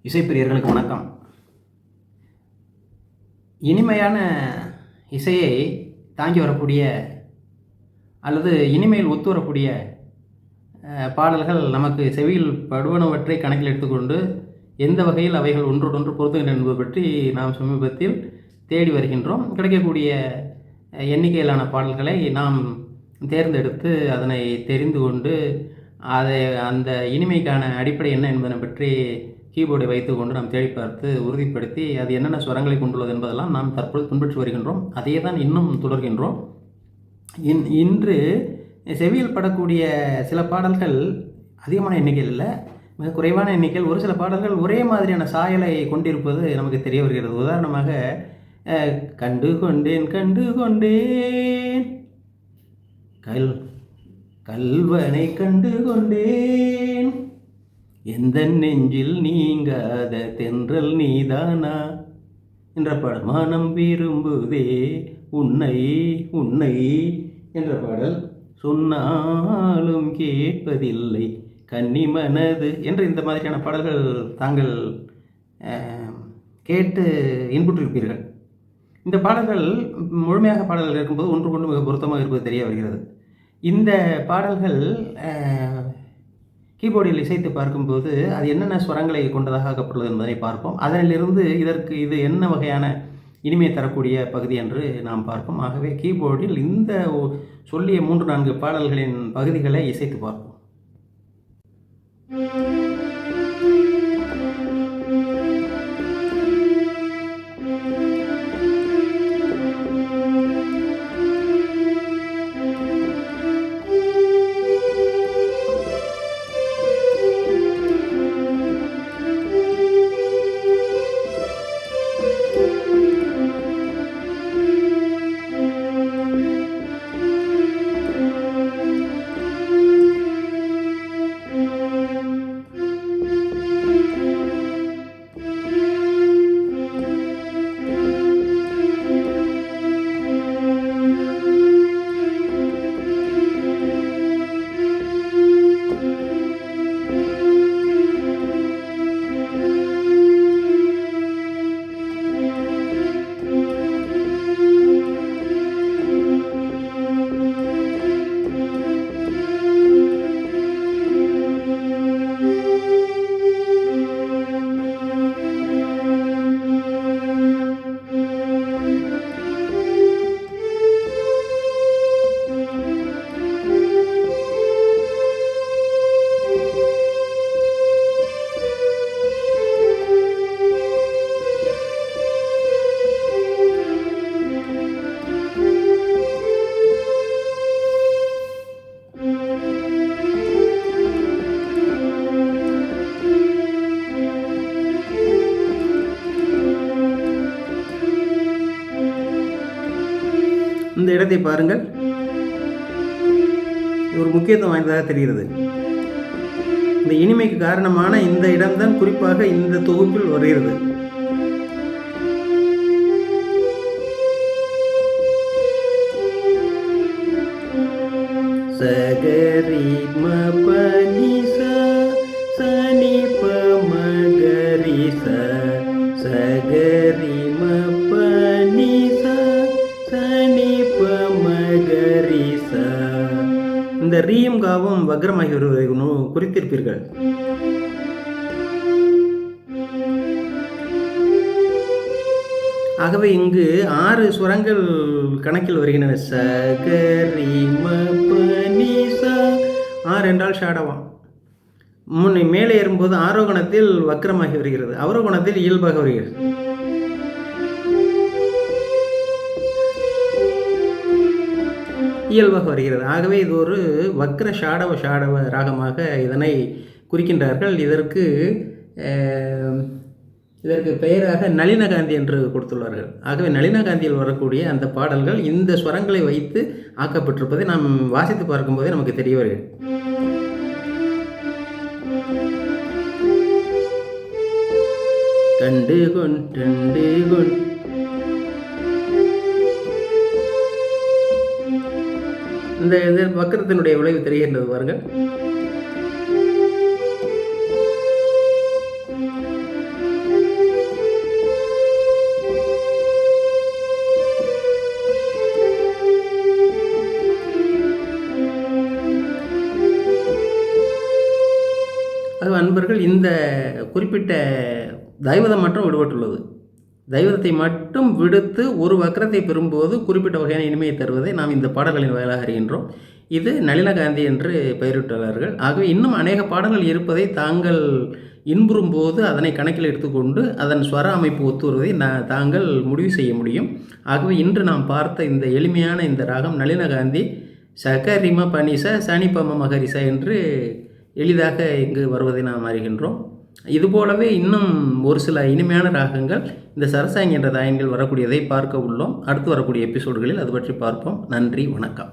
இசைப்பிரியர்களுக்கு வணக்கம். இனிமையான இசையை தாங்கி வரக்கூடிய அல்லது இனிமையில் ஒத்து வரக்கூடிய பாடல்கள் நமக்கு செவியில் படுவனவற்றை கணக்கில் எடுத்துக்கொண்டு எந்த வகையில் அவைகள் ஒன்றோடொன்று பொருத்துகின்றன என்பது பற்றி நாம் சமீபத்தில் தேடி வருகின்றோம். கிடைக்கக்கூடிய எண்ணிக்கையிலான பாடல்களை நாம் தேர்ந்தெடுத்து அதனை தெரிந்து கொண்டு அந்த இனிமைக்கான அடிப்படை என்ன என்பதை பற்றி கீபோர்டை வைத்துக்கொண்டு நாம் தேடி பார்த்து உறுதிப்படுத்தி அது என்னென்ன ஸ்வரங்களை கொண்டுள்ளது என்பதெல்லாம் நாம் தற்போது பின்பற்றி வருகின்றோம். அதையே தான் இன்னும் தொடர்கின்றோம். இன்று செவியில் படக்கூடிய சில பாடல்கள் அதிகமான எண்ணிக்கையில் இல்லை, மிக குறைவான எண்ணிக்கையில் ஒரு சில பாடல்கள் ஒரே மாதிரியான சாயலை கொண்டிருப்பது நமக்கு தெரிய வருகிறது. உதாரணமாக கண்டு கொண்டேன் கல்வனை கண்டு கொண்டேன், எந்த நெஞ்சில் நீங்காத தென்றல் நீதானா என்ற பாடல். மனம் விரும்புதே உன்னை உன்னை என்ற பாடல். சொன்னாலும் கேட்பதில்லை கன்னி மனது என்ற இந்த மாதிரியான பாடல்கள் தாங்கள் கேட்டு இன்புற்றிருப்பீர்கள். இந்த பாடல்கள் முழுமையாக பாடல்கள் இருக்கும்போது ஒன்று கொண்டு மிக பொருத்தமாக இருப்பது தெரிய வருகிறது. இந்த பாடல்கள் கீபோர்டில் இசைத்து பார்க்கும்போது அது என்னென்ன ஸ்வரங்களை கொண்டதாக ஆக்கப்பட்டுள்ளது என்பதை பார்ப்போம். அதனிலிருந்து இது என்ன வகையான இனிமையை தரக்கூடிய பகுதி என்று நாம் பார்ப்போம். ஆகவே கீபோர்டில் இந்த சொல்லிய 3-4 பாடல்களின் பகுதிகளை இசைத்து பார்ப்போம். இந்த இடத்தை பாருங்கள், ஒரு முக்கியத்துவம் வாய்ந்ததாக தெரிகிறது. இந்த இனிமைக்கு காரணமான இந்த இடம்தான் குறிப்பாக இந்த தொகுப்பில் வருகிறது. சகரி மபனி சனி பமகரி சகரி மபனி சனி பமகரி இந்த ரீயும் காவும் வக்ரமாகி வருவதை குறித்திருப்பீர்கள். ஆகவே இங்கு 6 ஸ்வரங்கள் கணக்கில் வருகின்றன. சகரி மபனி 6 என்றால் ஷாடவம். மேலே ஏறும்போது ஆரோகணத்தில் வக்ரமாகி வருகிறது, அவரோகணத்தில் இயல்பாக வருகிறது. ஆகவே இது ஒரு வக்ர ஷாடவ ராகமாக இதனை குறிக்கின்றார்கள். இதற்கு பெயராக நளினகாந்தி என்று கொடுத்துள்ளார்கள். ஆகவே நளினகாந்தியில் வரக்கூடிய அந்த பாடல்கள் இந்த ஸ்வரங்களை வைத்து ஆக்கப்பட்டிருப்பதை நாம் வாசித்து பார்க்கும்போதே நமக்கு தெரிய வருகிறது. கண்டு கொண்டு இந்த வக்கரத்தினுடைய விளைவு தெரிகின்றது பாருங்கள். அது அன்பர்கள் இந்த குறிப்பிட்ட தைவதம் மட்டும் விடுபட்டுள்ளது. தைவதத்தை மட்டும் விடுத்து ஒரு வக்கரத்தை பெறும்போது குறிப்பிட்ட வகையான இனிமையை தருவதை நாம் இந்த பாடல்களின் வாயிலாக அறிகின்றோம். இது நளின காந்தி என்று பெயரிட்டுள்ளார்கள். ஆகவே இன்னும் அநேக பாடல்கள் இருப்பதை தாங்கள் இன்புறும் போது அதனை கணக்கில் எடுத்துக்கொண்டு அதன் ஸ்வர அமைப்பு ஒத்து வருவதை தாங்கள் முடிவு செய்ய முடியும். ஆகவே இன்று நாம் பார்த்த இந்த எளிமையான இந்த ராகம் நளின காந்தி சகரிம பனிச சனிபம மகரிச என்று எளிதாக இங்கு வருவதை நாம் அறிகின்றோம். இதுபோலவே இன்னும் ஒரு சில இனிமையான ராகங்கள் இந்த சரசாங்கி என்ற தாயங்கள் வரக்கூடியதை பார்க்க உள்ளோம். அடுத்து வரக்கூடிய எபிசோடுகளில் அது பற்றி பார்ப்போம். நன்றி, வணக்கம்.